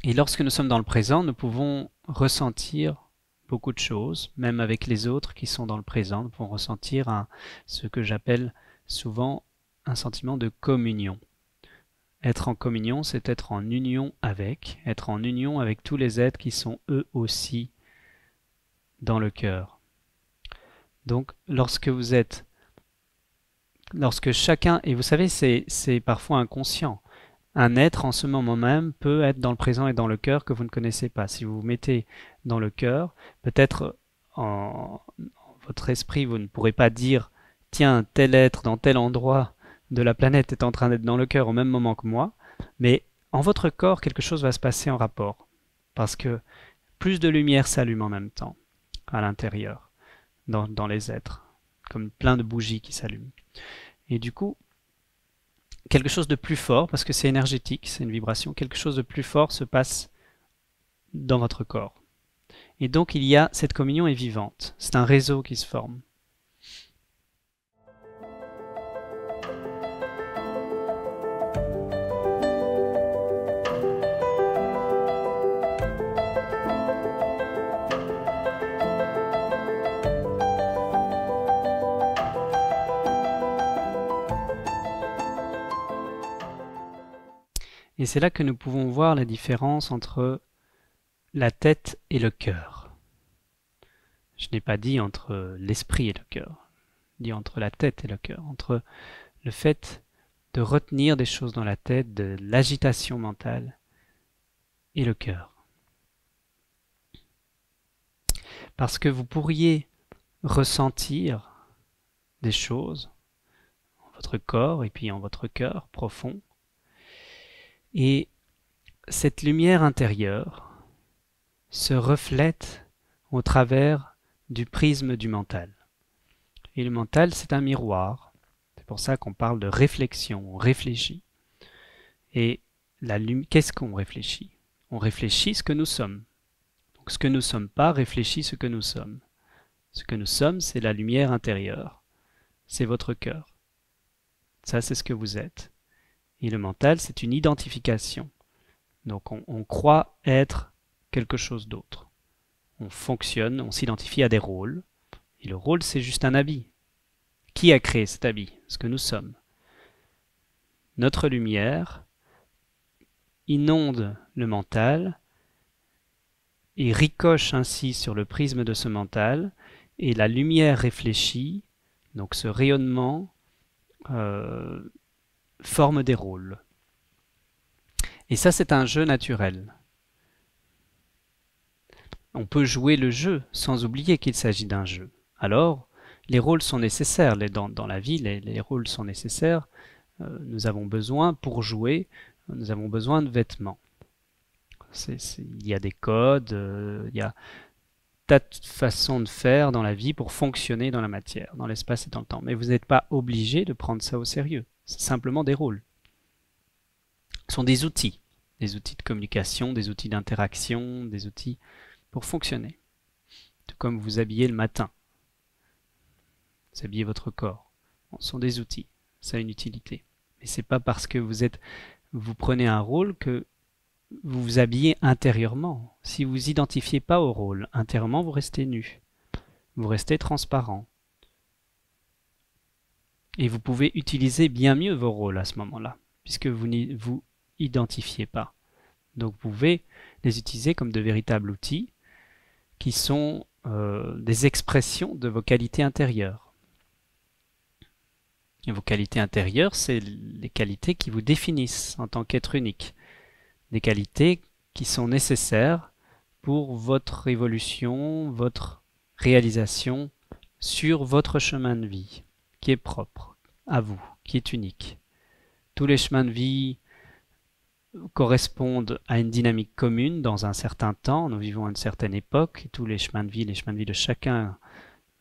Et lorsque nous sommes dans le présent, nous pouvons ressentir beaucoup de choses, même avec les autres qui sont dans le présent. Nous pouvons ressentir ce que j'appelle souvent un sentiment de communion. Être en communion, c'est être en union avec tous les êtres qui sont eux aussi dans le cœur. Donc, lorsque chacun, et vous savez, c'est parfois inconscient, un être en ce moment même peut être dans le présent et dans le cœur que vous ne connaissez pas. Si vous vous mettez dans le cœur, peut-être en votre esprit, vous ne pourrez pas dire tiens, tel être dans tel endroit de la planète est en train d'être dans le cœur au même moment que moi, mais en votre corps, quelque chose va se passer en rapport. Parce que plus de lumière s'allume en même temps à l'intérieur, dans les êtres, comme plein de bougies qui s'allument. Et du coup, quelque chose de plus fort, parce que c'est énergétique, c'est une vibration, quelque chose de plus fort se passe dans votre corps. Et donc cette communion est vivante, c'est un réseau qui se forme. Et c'est là que nous pouvons voir la différence entre la tête et le cœur. Je n'ai pas dit entre l'esprit et le cœur, je dis entre la tête et le cœur, entre le fait de retenir des choses dans la tête, de l'agitation mentale, et le cœur. Parce que vous pourriez ressentir des choses en votre corps et puis en votre cœur profond, et cette lumière intérieure se reflète au travers du prisme du mental. Et le mental, c'est un miroir. C'est pour ça qu'on parle de réflexion, on réfléchit. Et qu'est-ce qu'on réfléchit? On réfléchit ce que nous sommes. Donc ce que nous ne sommes pas réfléchit ce que nous sommes. Ce que nous sommes, c'est la lumière intérieure. C'est votre cœur. Ça, c'est ce que vous êtes. Et le mental, c'est une identification. Donc on croit être quelque chose d'autre. On fonctionne, on s'identifie à des rôles. Et le rôle, c'est juste un habit. Qui a créé cet habit? Ce que nous sommes. Notre lumière inonde le mental et ricoche ainsi sur le prisme de ce mental, et la lumière réfléchie, donc ce rayonnement, forme des rôles. Et ça, c'est un jeu naturel. On peut jouer le jeu sans oublier qu'il s'agit d'un jeu. Alors, les rôles sont nécessaires. Dans la vie, les rôles sont nécessaires. Nous avons besoin, pour jouer, nous avons besoin de vêtements. Il y a des codes, il y a tas de façons de faire dans la vie pour fonctionner dans la matière, dans l'espace et dans le temps. Mais vous n'êtes pas obligé de prendre ça au sérieux. C'est simplement des rôles. Ce sont des outils de communication, des outils d'interaction, des outils pour fonctionner. Tout comme vous habillez le matin. Vous habillez votre corps. Ce sont des outils. Ça a une utilité. Mais c'est pas parce que vous prenez un rôle que vous vous habillez intérieurement. Si vous vous identifiez pas au rôle, intérieurement, vous restez nu. Vous restez transparent. Et vous pouvez utiliser bien mieux vos rôles à ce moment-là, puisque vous n'y vous identifiez pas. Donc vous pouvez les utiliser comme de véritables outils qui sont des expressions de vos qualités intérieures. Et vos qualités intérieures, c'est les qualités qui vous définissent en tant qu'être unique. Des qualités qui sont nécessaires pour votre évolution, votre réalisation sur votre chemin de vie, qui est propre à vous, qui est unique. Tous les chemins de vie correspondent à une dynamique commune dans un certain temps. Nous vivons à une certaine époque, et tous les chemins de vie de chacun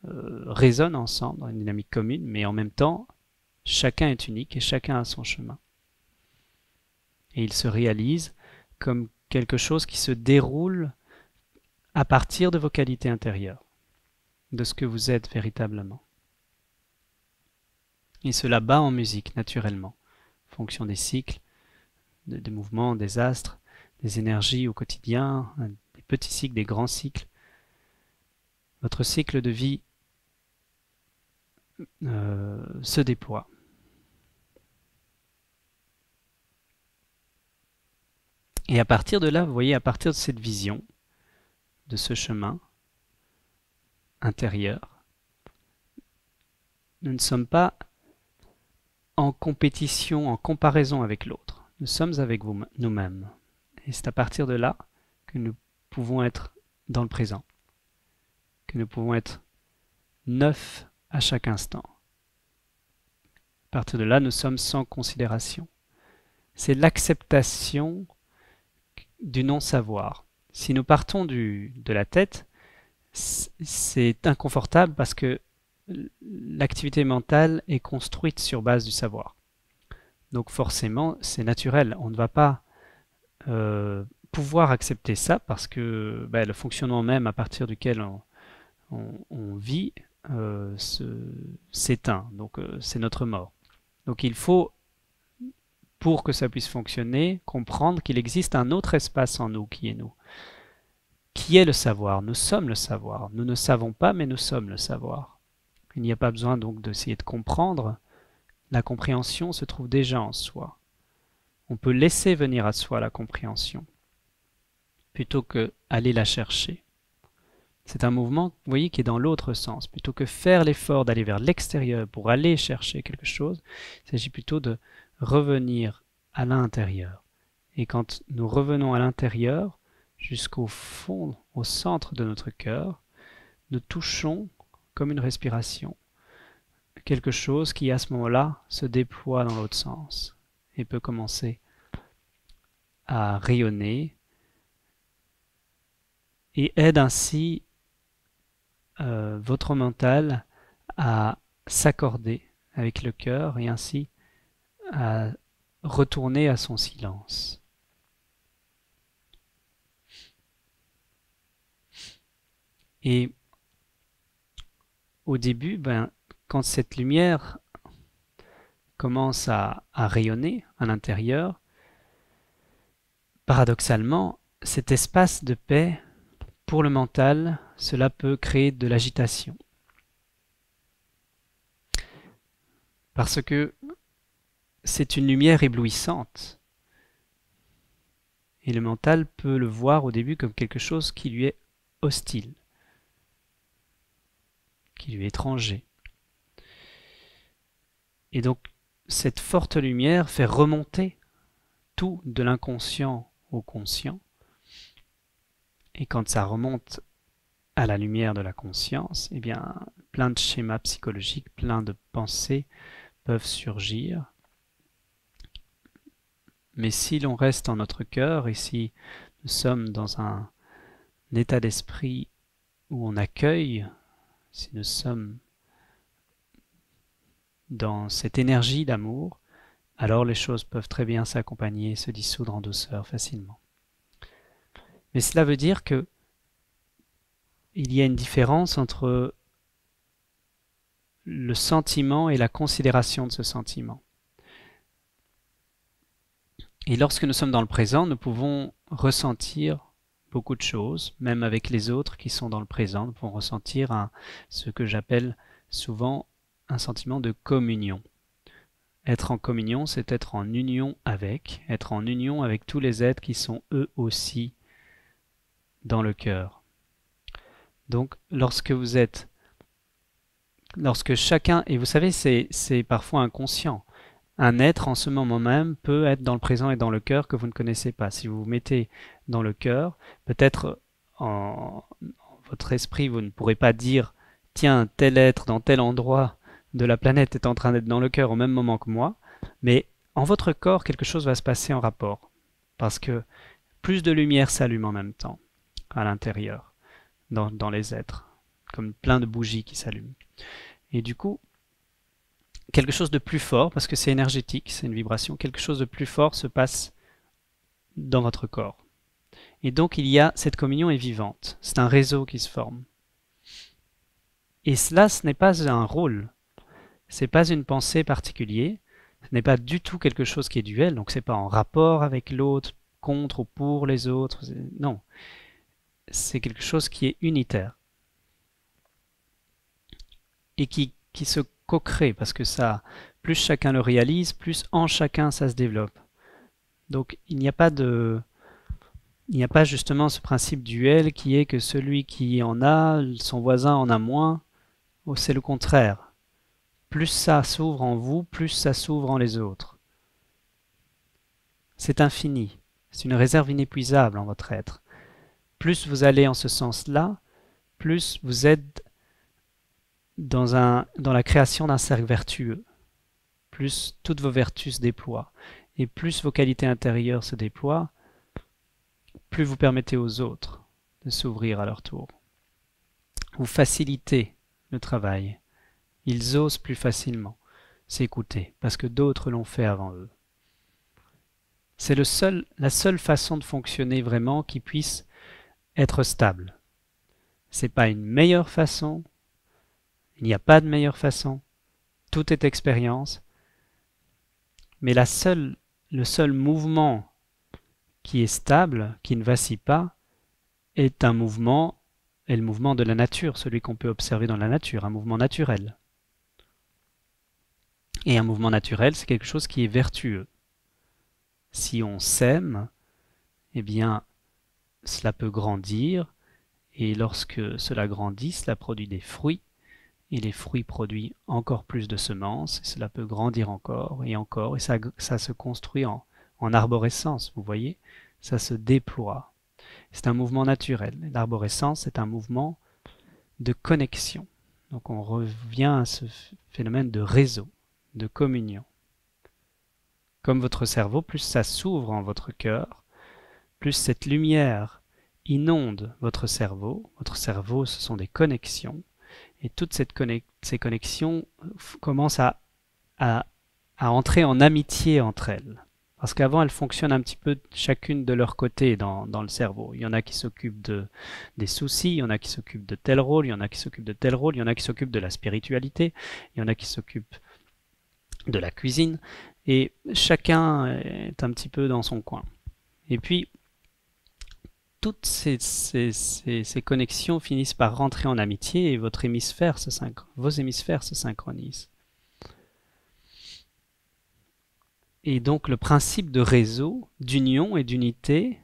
résonnent ensemble dans une dynamique commune, mais en même temps, chacun est unique et chacun a son chemin. Et il se réalise comme quelque chose qui se déroule à partir de vos qualités intérieures, de ce que vous êtes véritablement. Et cela bat en musique naturellement, en fonction des cycles, des mouvements, des astres, des énergies au quotidien, des petits cycles, des grands cycles. Votre cycle de vie se déploie. Et à partir de là, vous voyez, à partir de cette vision, de ce chemin intérieur, nous ne sommes pas en compétition, en comparaison avec l'autre. Nous sommes avec nous-mêmes. Et c'est à partir de là que nous pouvons être dans le présent, que nous pouvons être neufs à chaque instant. À partir de là, nous sommes sans considération. C'est l'acceptation du non-savoir. Si nous partons de la tête, c'est inconfortable parce que l'activité mentale est construite sur base du savoir. Donc forcément, c'est naturel. On ne va pas pouvoir accepter ça parce que le fonctionnement même à partir duquel on vit s'éteint. Donc c'est notre mort. Donc il faut, pour que ça puisse fonctionner, comprendre qu'il existe un autre espace en nous qui est nous. Qui est le savoir? Nous sommes le savoir. Nous ne savons pas, mais nous sommes le savoir. Il n'y a pas besoin donc d'essayer de comprendre. La compréhension se trouve déjà en soi. On peut laisser venir à soi la compréhension, plutôt que aller la chercher. C'est un mouvement, vous voyez, qui est dans l'autre sens. Plutôt que faire l'effort d'aller vers l'extérieur pour aller chercher quelque chose, il s'agit plutôt de revenir à l'intérieur. Et quand nous revenons à l'intérieur, jusqu'au fond, au centre de notre cœur, nous touchons, comme une respiration, quelque chose qui à ce moment-là se déploie dans l'autre sens et peut commencer à rayonner et aide ainsi votre mental à s'accorder avec le cœur et ainsi à retourner à son silence. Et au début, quand cette lumière commence à rayonner à l'intérieur, paradoxalement, cet espace de paix, pour le mental, cela peut créer de l'agitation. Parce que c'est une lumière éblouissante. Et le mental peut le voir au début comme quelque chose qui lui est hostile, qui lui est étranger. Et donc, cette forte lumière fait remonter tout de l'inconscient au conscient. Et quand ça remonte à la lumière de la conscience, eh bien, plein de schémas psychologiques, plein de pensées peuvent surgir. Mais si l'on reste en notre cœur et si nous sommes dans un état d'esprit où on accueille, si nous sommes dans cette énergie d'amour, alors les choses peuvent très bien s'accompagner et se dissoudre en douceur facilement. Mais cela veut dire que il y a une différence entre le sentiment et la considération de ce sentiment. Et lorsque nous sommes dans le présent, nous pouvons ressentir beaucoup de choses, même avec les autres qui sont dans le présent. Nous pouvons ressentir ce que j'appelle souvent un sentiment de communion. Être en communion, c'est être en union être en union avec tous les êtres qui sont eux aussi dans le cœur. Donc, lorsque chacun, et vous savez, c'est parfois inconscient, un être en ce moment même peut être dans le présent et dans le cœur que vous ne connaissez pas. Si vous vous mettez dans le cœur, peut-être en votre esprit, vous ne pourrez pas dire « Tiens, tel être dans tel endroit de la planète est en train d'être dans le cœur au même moment que moi », mais en votre corps, quelque chose va se passer en rapport. Parce que plus de lumière s'allume en même temps à l'intérieur. Dans les êtres, comme plein de bougies qui s'allument. Et du coup, quelque chose de plus fort, parce que c'est énergétique, c'est une vibration, quelque chose de plus fort se passe dans votre corps. Et donc il y a, cette communion est vivante, c'est un réseau qui se forme. Et cela, ce n'est pas un rôle, ce n'est pas une pensée particulière, ce n'est pas du tout quelque chose qui est duel, donc c'est pas en rapport avec l'autre, contre ou pour les autres. Non, c'est quelque chose qui est unitaire et qui se co-crée parce que ça, plus chacun le réalise, plus en chacun ça se développe. Donc il n'y a pas justement ce principe duel qui est que celui qui en a, son voisin en a moins. Oh, c'est le contraire. Plus ça s'ouvre en vous, plus ça s'ouvre en les autres. C'est infini. C'est une réserve inépuisable en votre être. Plus vous allez en ce sens-là, plus vous êtes dans la création d'un cercle vertueux. Plus toutes vos vertus se déploient. Et plus vos qualités intérieures se déploient, plus vous permettez aux autres de s'ouvrir à leur tour. Vous facilitez le travail. Ils osent plus facilement s'écouter parce que d'autres l'ont fait avant eux. C'est la seule façon de fonctionner vraiment qui puisse être stable. C'est pas une meilleure façon, il n'y a pas de meilleure façon, tout est expérience, mais le seul mouvement qui est stable, qui ne vacille pas, est le mouvement de la nature, celui qu'on peut observer dans la nature, un mouvement naturel. Et un mouvement naturel, c'est quelque chose qui est vertueux. Si on sème, eh bien, cela peut grandir, et lorsque cela grandit, cela produit des fruits, et les fruits produisent encore plus de semences, et cela peut grandir encore, et ça se construit en arborescence, vous voyez, ça se déploie. C'est un mouvement naturel. L'arborescence, c'est un mouvement de connexion. Donc on revient à ce phénomène de réseau, de communion. Comme votre cerveau, plus ça s'ouvre en votre cœur, plus cette lumière inonde votre cerveau. Votre cerveau, ce sont des connexions. Et toutes ces connexions commencent à entrer en amitié entre elles. Parce qu'avant, elles fonctionnent un petit peu chacune de leur côté dans le cerveau. Il y en a qui s'occupent des soucis, il y en a qui s'occupent de tel rôle, il y en a qui s'occupent de tel rôle, il y en a qui s'occupent de la spiritualité, il y en a qui s'occupent de la cuisine. Et chacun est un petit peu dans son coin. Et puis, toutes ces connexions finissent par rentrer en amitié et vos hémisphères se synchronisent. Et donc le principe de réseau, d'union et d'unité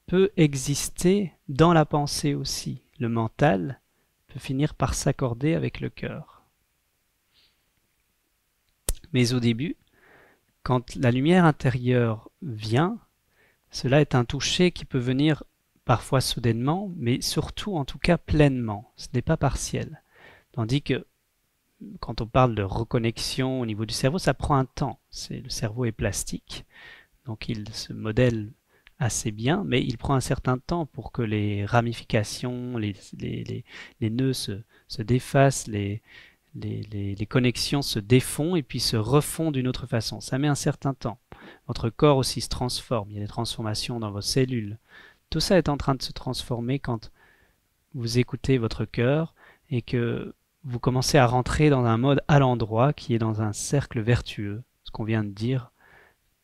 peut exister dans la pensée aussi. Le mental peut finir par s'accorder avec le cœur. Mais au début, quand la lumière intérieure vient, cela est un toucher qui peut venir parfois soudainement, mais surtout en tout cas pleinement. Ce n'est pas partiel. Tandis que quand on parle de reconnexion au niveau du cerveau, ça prend un temps. Le cerveau est plastique, donc il se modèle assez bien, mais il prend un certain temps pour que les ramifications, les nœuds se défassent, les connexions se défont et puis se refont d'une autre façon. Ça met un certain temps. Votre corps aussi se transforme, il y a des transformations dans vos cellules. Tout ça est en train de se transformer quand vous écoutez votre cœur et que vous commencez à rentrer dans un mode à l'endroit qui est dans un cercle vertueux, ce qu'on vient de dire,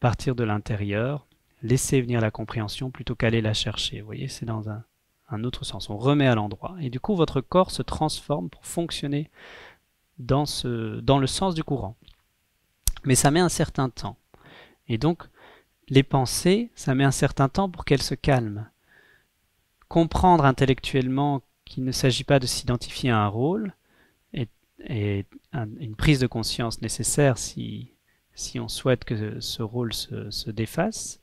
partir de l'intérieur, laisser venir la compréhension plutôt qu'aller la chercher. Vous voyez, c'est dans un autre sens, on remet à l'endroit. Et du coup, votre corps se transforme pour fonctionner dans le sens du courant. Mais ça met un certain temps. Et donc, les pensées, ça met un certain temps pour qu'elles se calment. Comprendre intellectuellement qu'il ne s'agit pas de s'identifier à un rôle, est une prise de conscience nécessaire si on souhaite que ce rôle se défasse,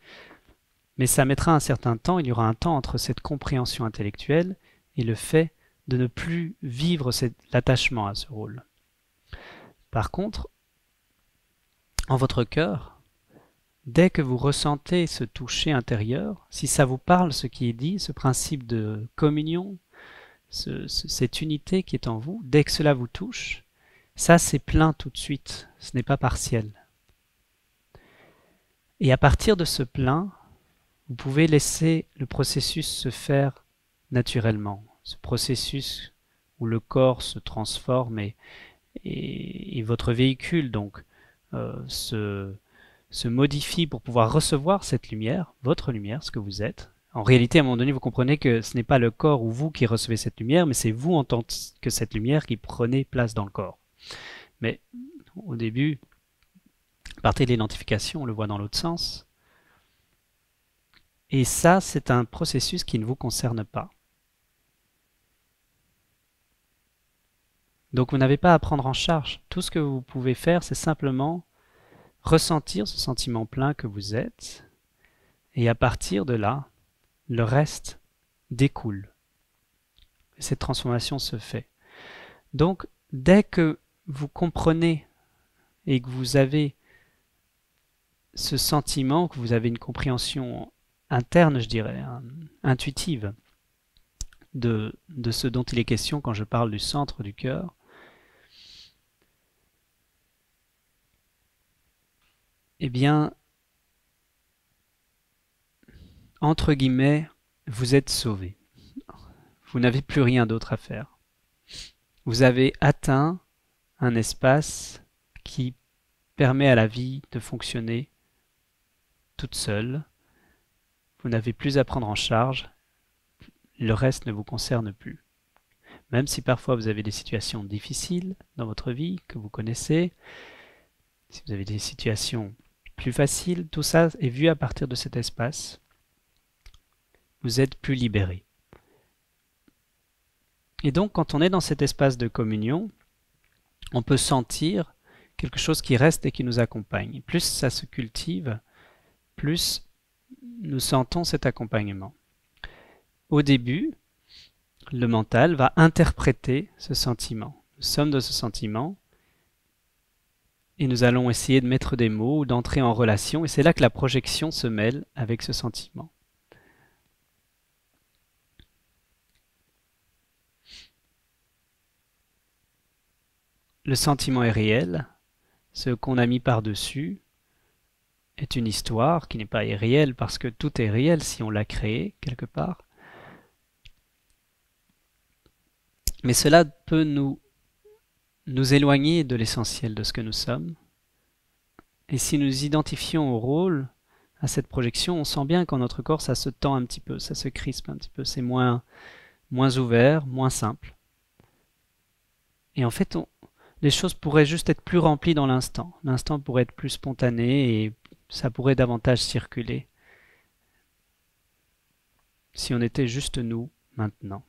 mais ça mettra un certain temps, il y aura un temps entre cette compréhension intellectuelle et le fait de ne plus vivre l'attachement à ce rôle. Par contre, en votre cœur, dès que vous ressentez ce toucher intérieur, si ça vous parle ce qui est dit, ce principe de communion, cette unité qui est en vous, dès que cela vous touche, ça c'est plein tout de suite, ce n'est pas partiel. Et à partir de ce plein, vous pouvez laisser le processus se faire naturellement, ce processus où le corps se transforme et votre véhicule donc se se modifie pour pouvoir recevoir cette lumière, votre lumière, ce que vous êtes. En réalité, à un moment donné, vous comprenez que ce n'est pas le corps ou vous qui recevez cette lumière, mais c'est vous en tant que cette lumière qui prenez place dans le corps. Mais au début, à partir de l'identification, on le voit dans l'autre sens. Et ça, c'est un processus qui ne vous concerne pas. Donc vous n'avez pas à prendre en charge. Tout ce que vous pouvez faire, c'est simplement ressentir ce sentiment plein que vous êtes. Et à partir de là, le reste découle. Et cette transformation se fait. Donc, dès que vous comprenez et que vous avez ce sentiment, que vous avez une compréhension interne, je dirais, intuitive, de ce dont il est question quand je parle du centre du cœur, eh bien, entre guillemets, vous êtes sauvé. Vous n'avez plus rien d'autre à faire. Vous avez atteint un espace qui permet à la vie de fonctionner toute seule. Vous n'avez plus à prendre en charge. Le reste ne vous concerne plus. Même si parfois vous avez des situations difficiles dans votre vie que vous connaissez, si vous avez des situations plus faciles, tout ça est vu à partir de cet espace. Vous êtes plus libéré. Et donc, quand on est dans cet espace de communion, on peut sentir quelque chose qui reste et qui nous accompagne. Et plus ça se cultive, plus nous sentons cet accompagnement. Au début, le mental va interpréter ce sentiment. Nous sommes dans ce sentiment et nous allons essayer de mettre des mots ou d'entrer en relation, et c'est là que la projection se mêle avec ce sentiment. Le sentiment est réel, ce qu'on a mis par-dessus est une histoire qui n'est pas irréelle parce que tout est réel si on l'a créé quelque part. Mais cela peut nous éloigner de l'essentiel de ce que nous sommes. Et si nous identifions au rôle, à cette projection, on sent bien qu'en notre corps ça se tend un petit peu, ça se crispe un petit peu, c'est moins ouvert, moins simple. Et en fait, les choses pourraient juste être plus remplies dans l'instant. L'instant pourrait être plus spontané et ça pourrait davantage circuler si on était juste nous maintenant.